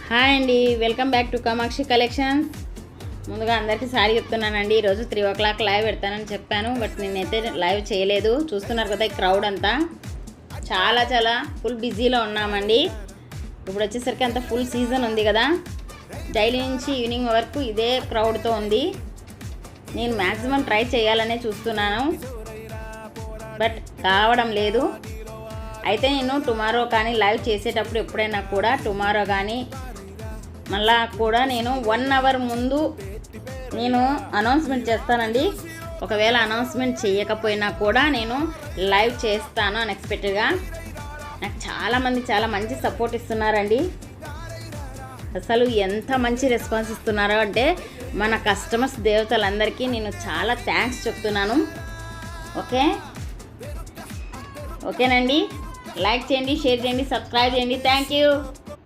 Hi అండి, welcome back to Kamakshi collections. ముందుగా అందరికీ సారీ చెప్తున్నానండి. ఈరోజు 3 o'clock లైవ్ పెడతానని చెప్పాను, బట్ నేనైతే లైవ్ చేయలేదు. చూస్తున్నారు కదా ఈ క్రౌడ్ అంతా చాలా ఫుల్ బిజీలో ఉన్నామండి. ఇప్పుడు వచ్చేసరికి అంత ఫుల్ సీజన్ ఉంది కదా, డైలీ నుంచి ఈవినింగ్ వరకు ఇదే క్రౌడ్తో ఉంది. నేను మ్యాక్సిమం ట్రై చేయాలనే చూస్తున్నాను, బట్ కావడం లేదు. అయితే నేను టుమారో కానీ లైవ్ చేసేటప్పుడు ఎప్పుడైనా కూడా టుమారో కానీ మళ్ళా కూడా నేను 1 hour ముందు నేను అనౌన్స్మెంట్ చేస్తానండి. ఒకవేళ అనౌన్స్మెంట్ చేయకపోయినా కూడా నేను లైవ్ చేస్తాను అన్ఎక్స్పెక్టెడ్గా. నాకు చాలామంది చాలా మంచి సపోర్ట్ ఇస్తున్నారండి. అసలు ఎంత మంచి రెస్పాన్స్ ఇస్తున్నారో అంటే మన కస్టమర్స్ దేవతలందరికీ నేను చాలా థ్యాంక్స్ చెప్తున్నాను. ఓకేనండి, లైక్ చేయండి, షేర్ చేయండి, సబ్స్క్రైబ్ చేయండి. Thank you.